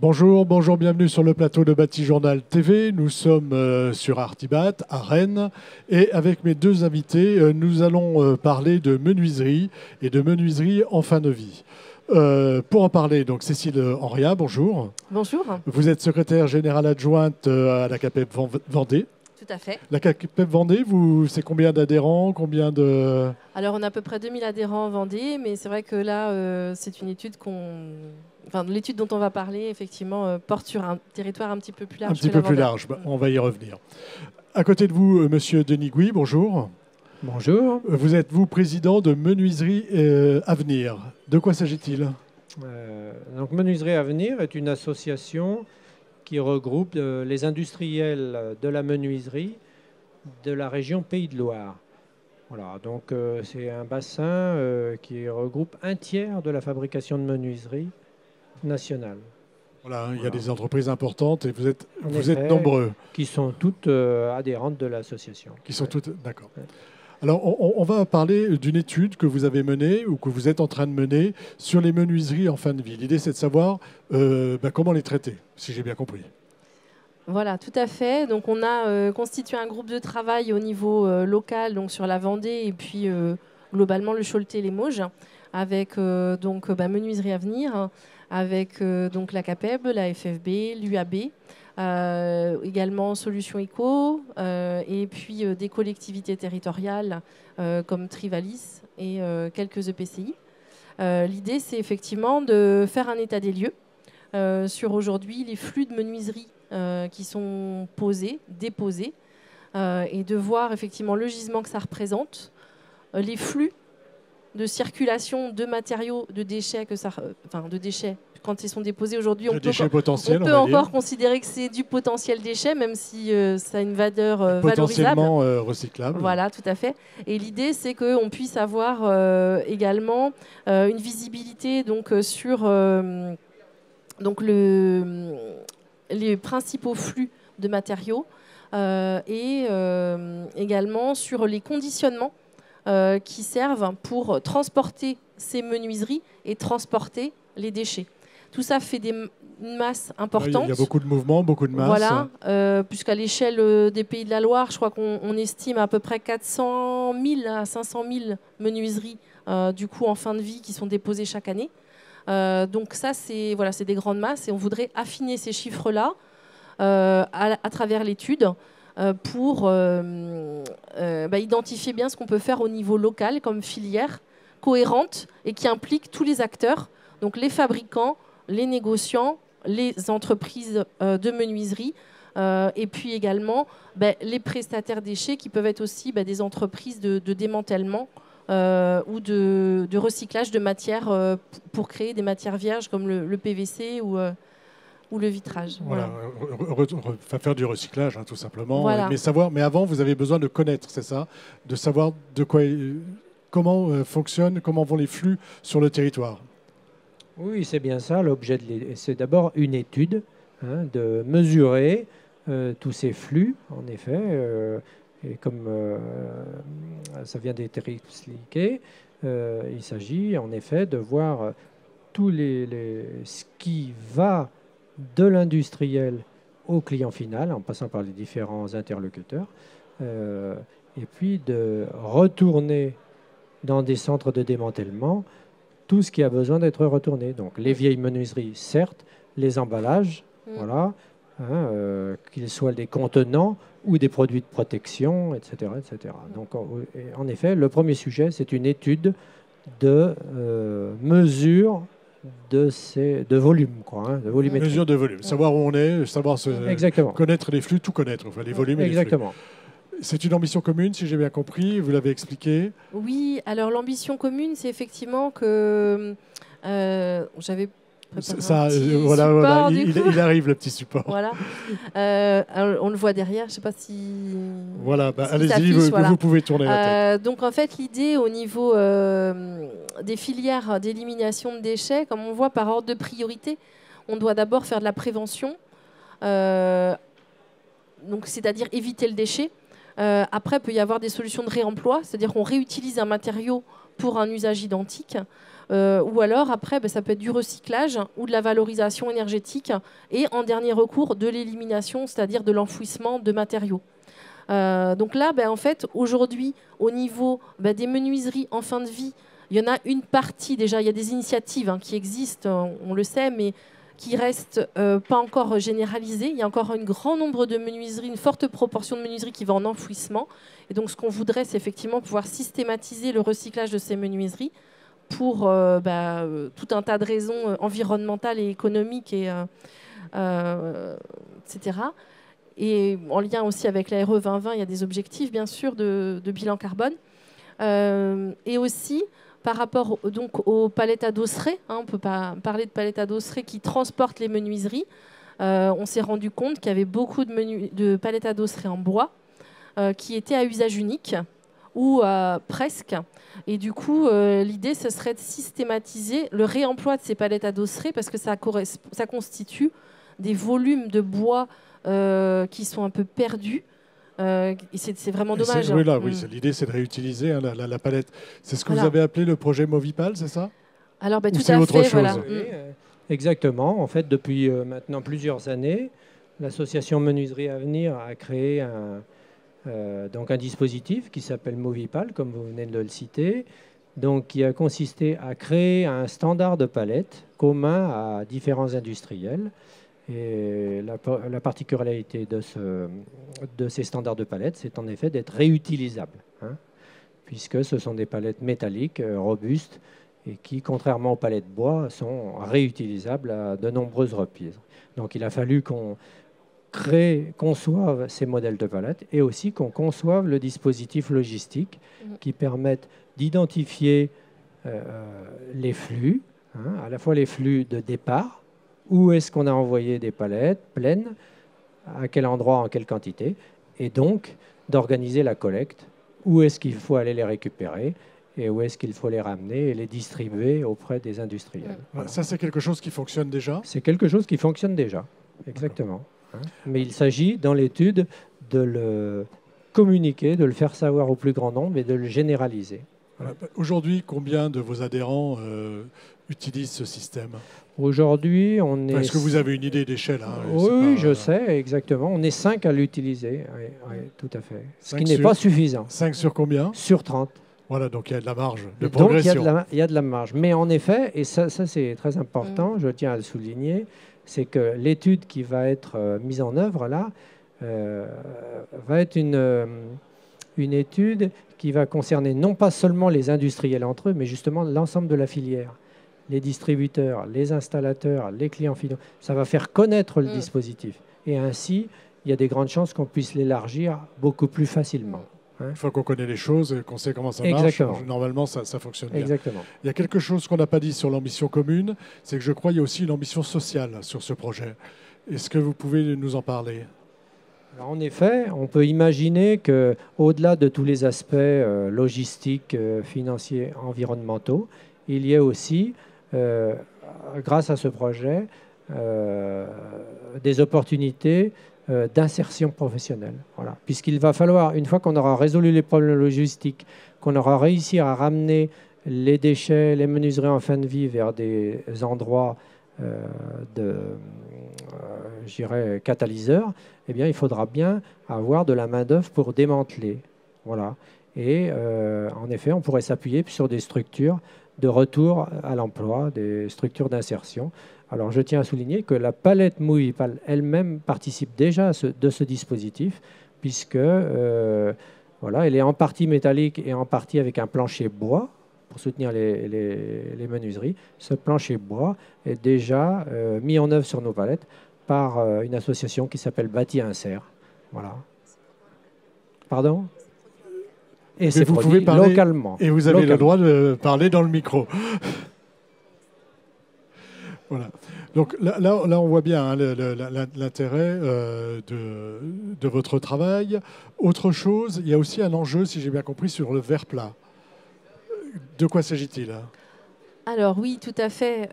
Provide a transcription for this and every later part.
Bonjour, bonjour, bienvenue sur le plateau de Bâti Journal TV. Nous sommes sur Artibat, à Rennes. Et avec mes deux invités, nous allons parler de menuiserie et de menuiserie en fin de vie. Pour en parler, donc Cécile Henria, bonjour. Bonjour. Vous êtes secrétaire générale adjointe à la CAPEB Vendée. Tout à fait. La CAPEB Vendée, c'est combien d'adhérents, combien de... Alors, on a à peu près 2000 adhérents en Vendée, mais c'est vrai que là, c'est une étude l'étude dont on va parler, effectivement, porte sur un territoire un petit peu plus large. Un petit peu plus large, on va y revenir. À côté de vous, monsieur Denis Gouy, bonjour. Bonjour. Vous êtes, vous, président de Menuiserie Avenir. De quoi s'agit-il ? Donc, Menuiserie Avenir est une association qui regroupe les industriels de la menuiserie de la région Pays de Loire. Voilà, donc c'est un bassin qui regroupe un tiers de la fabrication de menuiserie nationale. Voilà, il y a des entreprises importantes et vous êtes nombreux. Qui sont toutes adhérentes de l'association. Qui sont toutes, d'accord. Ouais. Alors, on va parler d'une étude que vous avez menée ou que vous êtes en train de mener sur les menuiseries en fin de vie. L'idée, c'est de savoir comment les traiter, si j'ai bien compris. Voilà, tout à fait. Donc, on a constitué un groupe de travail au niveau local, donc sur la Vendée et puis globalement le Choletais, les Mauges, avec Menuiserie Avenir, avec donc la CAPEB, la FFB, l'UAB. Également Solutions Éco et puis des collectivités territoriales comme Trivalis et quelques EPCI. L'idée, c'est effectivement de faire un état des lieux sur aujourd'hui les flux de menuiserie qui sont déposés et de voir effectivement le gisement que ça représente, les flux de circulation de matériaux, de déchets, quand ils sont déposés aujourd'hui, on peut encore considérer que c'est du potentiel déchet, même si ça a une valeur potentiellement valorisable. Recyclable. Voilà, tout à fait. Et l'idée, c'est qu'on puisse avoir également une visibilité sur les principaux flux de matériaux et également sur les conditionnements qui servent pour transporter ces menuiseries et transporter les déchets. Tout ça fait une masse importante. Il y a beaucoup de mouvements, beaucoup de masse. Voilà, puisqu'à l'échelle des Pays de la Loire, je crois qu'on estime à peu près 400 000 à 500 000 menuiseries du coup en fin de vie qui sont déposées chaque année. Donc ça, c'est des grandes masses et on voudrait affiner ces chiffres-là à travers l'étude pour identifier bien ce qu'on peut faire au niveau local comme filière cohérente et qui implique tous les acteurs, donc les fabricants, les négociants, les entreprises de menuiserie et puis également les prestataires déchets qui peuvent être aussi des entreprises de démantèlement ou de recyclage de matières pour créer des matières vierges comme le PVC ou le vitrage. Voilà. Faire du recyclage, tout simplement. Voilà. Mais avant, vous avez besoin de connaître, c'est ça ? De savoir comment fonctionnent, comment vont les flux sur le territoire. Oui, c'est bien ça. L'objet c'est d'abord une étude, de mesurer tous ces flux, en effet. Et comme ça vient d'être expliqué, il s'agit en effet de voir ce qui va de l'industriel au client final, en passant par les différents interlocuteurs, et puis de retourner dans des centres de démantèlement tout ce qui a besoin d'être retourné. Donc les vieilles menuiseries, certes, les emballages, voilà, qu'ils soient des contenants ou des produits de protection, etc. etc. Donc en effet, le premier sujet, c'est une étude de mesure de volume, de volumétrie. Mesure de volume, savoir où on est, savoir connaître les flux, tout connaître, enfin les volumes et exactement. Les flux. C'est une ambition commune, si j'ai bien compris, vous l'avez expliqué. Oui, alors l'ambition commune, c'est effectivement que j'avais voilà, il arrive le petit support. Voilà, on le voit derrière, je ne sais pas si. Voilà, allez-y, vous pouvez tourner la tête. Donc en fait, l'idée au niveau des filières d'élimination de déchets, comme on voit par ordre de priorité, on doit d'abord faire de la prévention, donc c'est-à-dire éviter le déchet. Après, il peut y avoir des solutions de réemploi, c'est-à-dire qu'on réutilise un matériau pour un usage identique. Ou alors, après, ça peut être du recyclage ou de la valorisation énergétique. Et en dernier recours, de l'élimination, c'est-à-dire de l'enfouissement de matériaux. Donc là, en fait, aujourd'hui, au niveau des menuiseries en fin de vie, il y en a une partie, déjà, il y a des initiatives qui existent, on le sait, mais qui restent pas encore généralisées. Il y a encore un grand nombre de menuiseries, une forte proportion de menuiseries qui va en enfouissement. Et donc, ce qu'on voudrait, c'est effectivement pouvoir systématiser le recyclage de ces menuiseries pour tout un tas de raisons environnementales et économiques, etc. Et en lien aussi avec la RE 2020, il y a des objectifs, bien sûr, de bilan carbone. Et aussi, par rapport donc, aux palettes adosserées, on ne peut pas parler de palettes adosserées qui transportent les menuiseries. On s'est rendu compte qu'il y avait beaucoup de palettes adosserées en bois qui étaient à usage unique, ou presque. Et du coup, l'idée, ce serait de systématiser le réemploi de ces palettes adosserées parce que ça constitue des volumes de bois qui sont un peu perdus. Et c'est vraiment dommage. Oui, l'idée, c'est de réutiliser la palette. C'est ce que vous avez appelé le projet Movipal, c'est ça? Alors, tout à fait. Voilà. Exactement. En fait, depuis maintenant plusieurs années, l'association Menuiserie Avenir a créé donc un dispositif qui s'appelle Movipal, comme vous venez de le citer, donc qui a consisté à créer un standard de palette commun à différents industriels. Et la particularité de ces standards de palettes, c'est en effet d'être réutilisables, puisque ce sont des palettes métalliques robustes et qui, contrairement aux palettes bois, sont réutilisables à de nombreuses reprises. Donc il a fallu qu'on conçoive ces modèles de palettes et aussi qu'on conçoive le dispositif logistique qui permette d'identifier les flux, à la fois les flux de départ, où est-ce qu'on a envoyé des palettes pleines, à quel endroit, en quelle quantité, et donc d'organiser la collecte, où est-ce qu'il faut aller les récupérer et où est-ce qu'il faut les ramener et les distribuer auprès des industriels. Voilà. Ça, c'est quelque chose qui fonctionne déjà? C'est quelque chose qui fonctionne déjà, exactement. Mais il s'agit, dans l'étude, de le communiquer, de le faire savoir au plus grand nombre et de le généraliser. Voilà. Aujourd'hui, combien de vos adhérents utilisent ce système? Aujourd'hui, on est... Est-ce que vous avez une idée d'échelle? Oui, je sais, exactement. On est 5 à l'utiliser, oui, tout à fait. Ce qui n'est pas suffisant. 5 sur combien? Sur 30. Voilà, donc il y a de la marge de progression. Donc il y a de la marge. Mais en effet, et ça c'est très important, je tiens à le souligner, c'est que l'étude qui va être mise en œuvre là va être une étude qui va concerner non pas seulement les industriels entre eux, mais justement l'ensemble de la filière. Les distributeurs, les installateurs, les clients finaux. Ça va faire connaître le dispositif. Et ainsi, il y a des grandes chances qu'on puisse l'élargir beaucoup plus facilement. Une fois qu'on connaît les choses et qu'on sait comment ça marche, normalement, ça fonctionne bien. Exactement. Il y a quelque chose qu'on n'a pas dit sur l'ambition commune, c'est que je crois qu'il y a aussi une ambition sociale sur ce projet. Est-ce que vous pouvez nous en parler? Alors, en effet, on peut imaginer qu'au-delà de tous les aspects logistiques, financiers, environnementaux, il y a aussi, grâce à ce projet, des opportunités d'insertion professionnelle. Voilà. Puisqu'il va falloir, une fois qu'on aura résolu les problèmes logistiques, qu'on aura réussi à ramener les déchets, les menuiseries en fin de vie vers des endroits je dirais, catalyseurs, eh bien, il faudra bien avoir de la main-d'œuvre pour démanteler. Voilà. Et en effet, on pourrait s'appuyer sur des structures de retour à l'emploi, des structures d'insertion. Alors, je tiens à souligner que la palette Movipal elle-même participe déjà de ce dispositif, puisque voilà, elle est en partie métallique et en partie avec un plancher bois pour soutenir les menuiseries. Ce plancher bois est déjà mis en œuvre sur nos palettes par une association qui s'appelle Bâti Insert. Voilà. Pardon? Et c'est produit localement. Et vous avez le droit de parler dans le micro. Voilà. Donc là, on voit bien l'intérêt de votre travail. Autre chose, il y a aussi un enjeu, si j'ai bien compris, sur le verre plat. De quoi s'agit-il? Alors oui, tout à fait,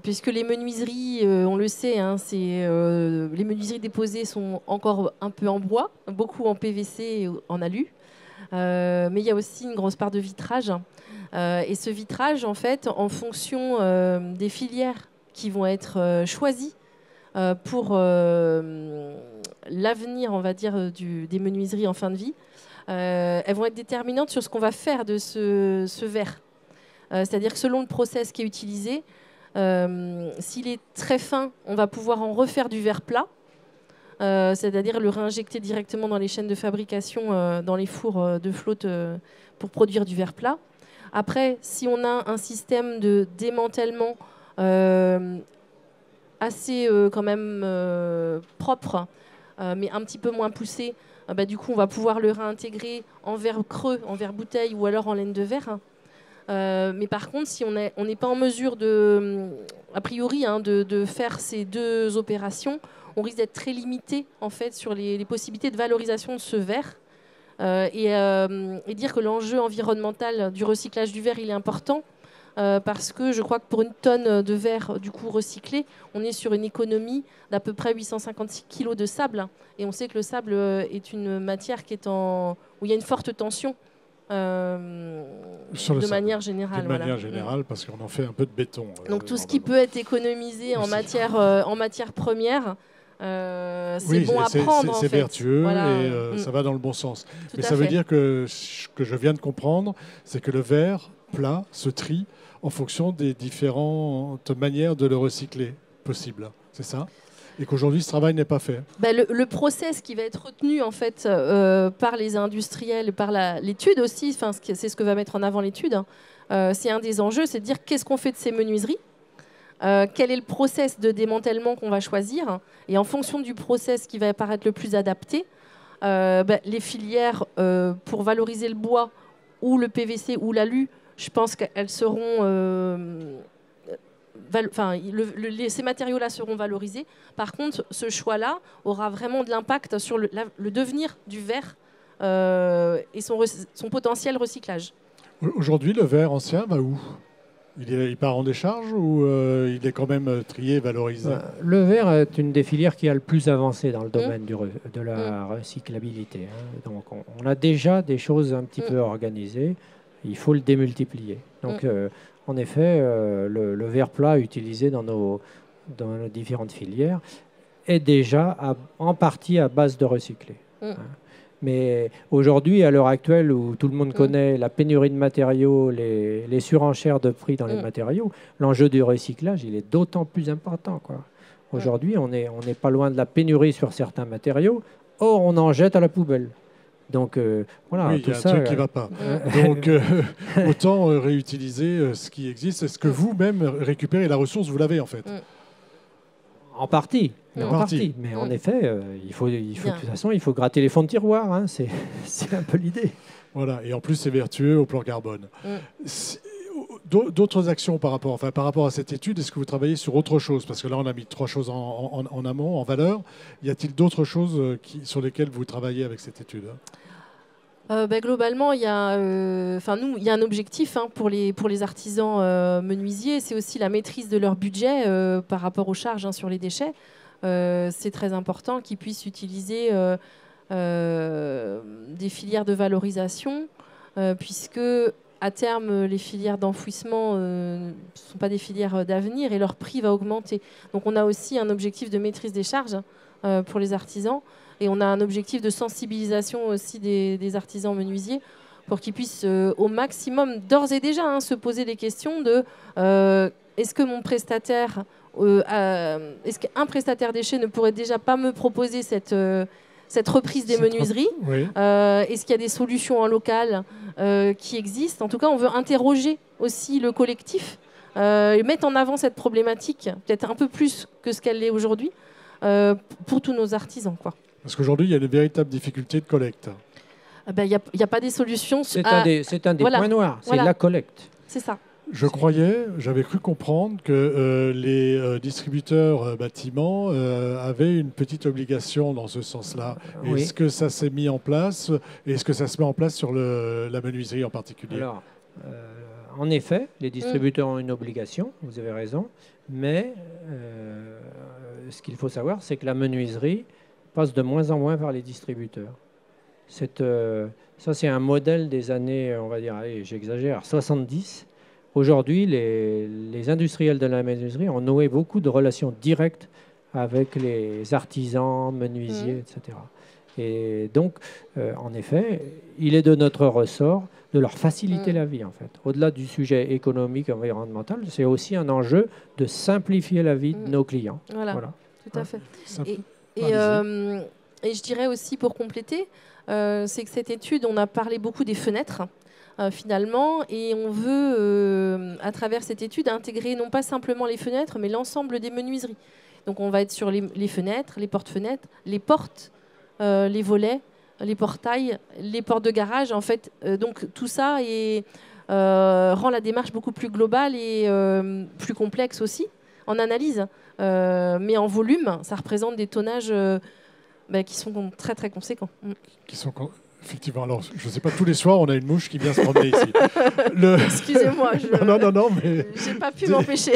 puisque les menuiseries, on le sait, les menuiseries déposées sont encore un peu en bois, beaucoup en PVC et en alu, mais il y a aussi une grosse part de vitrage. Et ce vitrage, en fait, en fonction des filières qui vont être choisies pour l'avenir, on va dire, des menuiseries en fin de vie, elles vont être déterminantes sur ce qu'on va faire de ce verre. C'est-à-dire que selon le process qui est utilisé, s'il est très fin, on va pouvoir en refaire du verre plat, c'est-à-dire le réinjecter directement dans les chaînes de fabrication, dans les fours de flotte pour produire du verre plat. Après, si on a un système de démantèlement assez quand même propre, mais un petit peu moins poussé, du coup, on va pouvoir le réintégrer en verre creux, en verre bouteille ou alors en laine de verre. Mais par contre, si on n'est pas en mesure a priori, de faire ces deux opérations, on risque d'être très limité en fait sur les possibilités de valorisation de ce verre. Et dire que l'enjeu environnemental du recyclage du verre il est important parce que je crois que pour une tonne de verre du coup recyclé, on est sur une économie d'à peu près 856 kg de sable. Et on sait que le sable est une matière qui est où il y a une forte tension. De manière générale. De manière générale, parce qu'on en fait un peu de béton. Donc tout ce qui peut être économisé en matière première, c'est bon à prendre. C'est vertueux et ça va dans le bon sens. Mais ça veut dire que ce que je viens de comprendre, c'est que le verre plat se trie en fonction des différentes manières de le recycler possible. C'est ça ? Et qu'aujourd'hui, ce travail n'est pas fait. Le process qui va être retenu en fait, par les industriels, par l'étude aussi, c'est ce que va mettre en avant l'étude, c'est un des enjeux, c'est de dire qu'est-ce qu'on fait de ces menuiseries, quel est le process de démantèlement qu'on va choisir, et en fonction du process qui va apparaître le plus adapté, les filières pour valoriser le bois ou le PVC ou l'alu, je pense qu'elles seront... ces matériaux-là seront valorisés. Par contre, ce choix-là aura vraiment de l'impact sur le devenir du verre et son potentiel recyclage. Aujourd'hui, le verre ancien va où ? Il part en décharge ou il est quand même trié, valorisé ? Le verre est une des filières qui a le plus avancé dans le domaine de la recyclabilité. Donc, on a déjà des choses un petit peu organisées. Il faut le démultiplier. Donc, en effet, le verre plat utilisé dans nos différentes filières est déjà en partie à base de recyclé. Mais aujourd'hui, à l'heure actuelle, où tout le monde connaît la pénurie de matériaux, les surenchères de prix dans les matériaux, l'enjeu du recyclage, il est d'autant plus important, quoi. Aujourd'hui, on n'est pas loin de la pénurie sur certains matériaux. Or, on en jette à la poubelle. Donc, voilà, oui, il y a un truc qui ne va pas. Donc, autant réutiliser ce qui existe. Est-ce que vous-même récupérez la ressource ? Vous l'avez, en fait. En partie. Mais en effet, il faut, de toute façon, il faut gratter les fonds de tiroir. Hein, c'est un peu l'idée. Voilà. Et en plus, c'est vertueux au plan carbone. D'autres actions par rapport à cette étude, est-ce que vous travaillez sur autre chose ? Parce que là, on a mis 3 choses en amont, en valeur. Y a-t-il d'autres choses sur lesquelles vous travaillez avec cette étude ? Globalement, il y a un objectif pour les artisans menuisiers, c'est aussi la maîtrise de leur budget par rapport aux charges sur les déchets. C'est très important qu'ils puissent utiliser des filières de valorisation, puisque à terme, les filières d'enfouissement ne sont pas des filières d'avenir et leur prix va augmenter. Donc on a aussi un objectif de maîtrise des charges pour les artisans. Et on a un objectif de sensibilisation aussi des artisans menuisiers pour qu'ils puissent au maximum, d'ores et déjà, se poser des questions de est-ce que mon prestataire, est-ce qu'un prestataire déchet ne pourrait déjà pas me proposer cette reprise des menuiseries ? Est-ce qu'il y a des solutions en local qui existent ? En tout cas, on veut interroger aussi le collectif, mettre en avant cette problématique, peut-être un peu plus que ce qu'elle est aujourd'hui, pour tous nos artisans, quoi. Parce qu'aujourd'hui, il y a de véritables difficultés de collecte. Il n'y a pas des solutions. C'est un des points noirs, c'est la collecte. C'est ça. J'avais cru comprendre que les distributeurs bâtiments avaient une petite obligation dans ce sens-là. Est-ce que ça s'est mis en place ? Est-ce que ça se met en place sur la menuiserie en particulier ? Alors, en effet, les distributeurs ont une obligation, vous avez raison, mais ce qu'il faut savoir, c'est que la menuiserie passe de moins en moins par les distributeurs. Ça, c'est un modèle des années, on va dire, allez, j'exagère, 70. Aujourd'hui, les industriels de la menuiserie ont noué beaucoup de relations directes avec les artisans, menuisiers, etc. Et donc, en effet, il est de notre ressort de leur faciliter la vie, en fait. Au-delà du sujet économique et environnemental, c'est aussi un enjeu de simplifier la vie de nos clients. Voilà. Tout à fait. Et je dirais aussi, pour compléter, c'est que cette étude, on a parlé beaucoup des fenêtres, finalement, et on veut, à travers cette étude, intégrer non pas simplement les fenêtres, mais l'ensemble des menuiseries. Donc on va être sur les fenêtres, les portes-fenêtres, les portes, les volets, les portails, les portes de garage. En fait, donc tout ça rend la démarche beaucoup plus globale et plus complexe aussi, en analyse. Mais en volume, ça représente des tonnages qui sont très très conséquents. Effectivement, alors je ne sais pas, tous les soirs on a une mouche qui vient se promener ici. Excusez-moi, non, mais j'ai pas pu m'empêcher.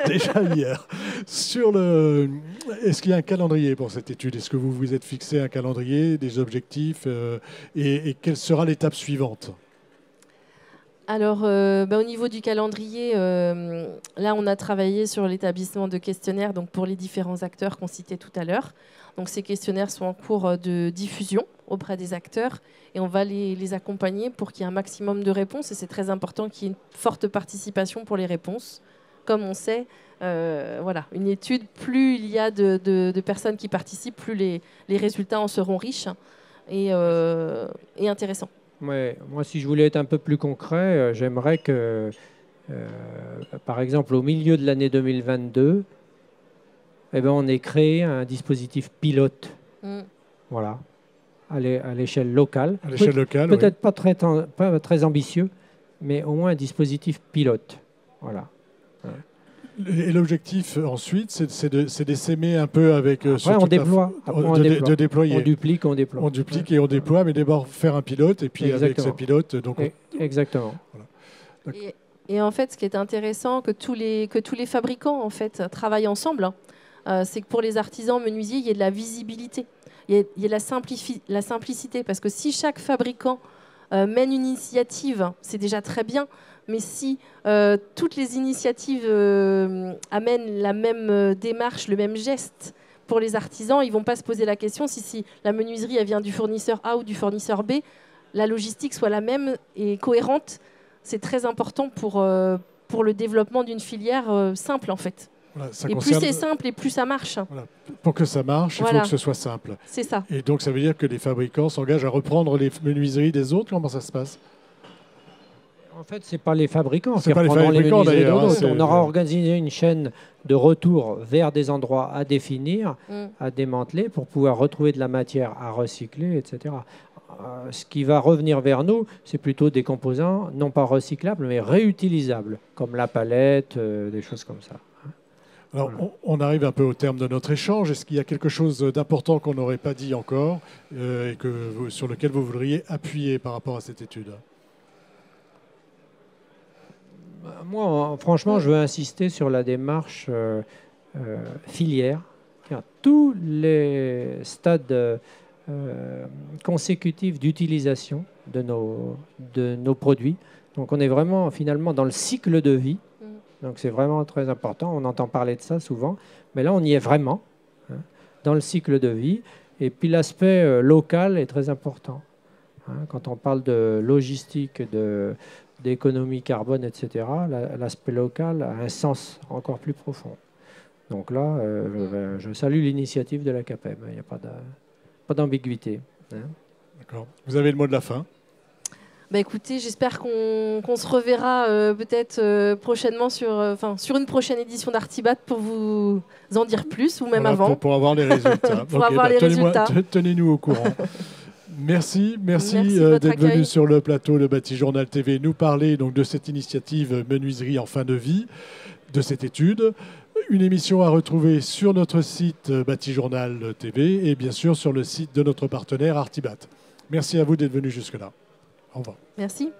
Déjà hier. Est-ce qu'il y a un calendrier pour cette étude? Est-ce que vous vous êtes fixé un calendrier, des objectifs et quelle sera l'étape suivante? Alors, au niveau du calendrier, là, on a travaillé sur l'établissement de questionnaires donc pour les différents acteurs qu'on citait tout à l'heure. Donc, ces questionnaires sont en cours de diffusion auprès des acteurs et on va les accompagner pour qu'il y ait un maximum de réponses. Et c'est très important qu'il y ait une forte participation pour les réponses. Comme on sait, une étude, plus il y a de personnes qui participent, plus les résultats en seront riches et intéressants. Ouais, moi, si je voulais être un peu plus concret, j'aimerais que, par exemple, au milieu de l'année 2022, on ait créé un dispositif pilote, voilà, à l'échelle locale. À l'échelle locale, peut-être pas très ambitieux, mais au moins un dispositif pilote, voilà. Et l'objectif ensuite, c'est d'essaimer un peu avec... Après, on déploie. De déployer. On duplique, on déploie. On duplique et on déploie, mais d'abord faire un pilote, et puis Exactement. avec ce pilote... Donc Exactement. Voilà. Et en fait, ce qui est intéressant, que tous les fabricants en fait, travaillent ensemble, c'est que pour les artisans menuisiers, il y ait de la visibilité, il y ait la simplicité, parce que si chaque fabricant mène une initiative, c'est déjà très bien. Mais si toutes les initiatives amènent la même démarche, le même geste pour les artisans, ils ne vont pas se poser la question si la menuiserie elle vient du fournisseur A ou du fournisseur B, la logistique soit la même et cohérente. C'est très important pour le développement d'une filière simple en fait. Voilà, et plus c'est simple et plus ça marche. Voilà. Pour que ça marche, il faut que ce soit simple. C'est ça. Et donc ça veut dire que les fabricants s'engagent à reprendre les menuiseries des autres. Comment ça se passe? En fait, ce n'est pas les fabricants qui reprendront les menuiseries d'autres. On aura organisé une chaîne de retour vers des endroits à définir, à démanteler, pour pouvoir retrouver de la matière à recycler, etc. Ce qui va revenir vers nous, c'est plutôt des composants, non pas recyclables, mais réutilisables, comme la palette, des choses comme ça. Alors, on arrive un peu au terme de notre échange. Est-ce qu'il y a quelque chose d'important qu'on n'aurait pas dit encore et sur lequel vous voudriez appuyer par rapport à cette étude? Moi, franchement, je veux insister sur la démarche filière. Tous les stades consécutifs d'utilisation de nos produits. Donc, on est vraiment finalement dans le cycle de vie. Donc, c'est vraiment très important. On entend parler de ça souvent. Mais là, on y est vraiment, dans le cycle de vie. Et puis, l'aspect local est très important. Quand on parle de logistique, d'économie carbone, etc., l'aspect local a un sens encore plus profond. Donc là, je salue l'initiative de la CAPEM. Il n'y a pas d'ambiguïté. D'accord. Vous avez le mot de la fin? Écoutez, j'espère qu'on se reverra peut-être prochainement sur une prochaine édition d'Artibat pour vous en dire plus, ou même avant. Pour avoir les résultats. Pour avoir les résultats. Tenez-nous au courant. Merci d'être venu sur le plateau de Batijournal TV nous parler donc de cette initiative Menuiserie en fin de vie, de cette étude. Une émission à retrouver sur notre site Batijournal TV et bien sûr sur le site de notre partenaire Artibat. Merci à vous d'être venu jusque-là. Au revoir. Merci.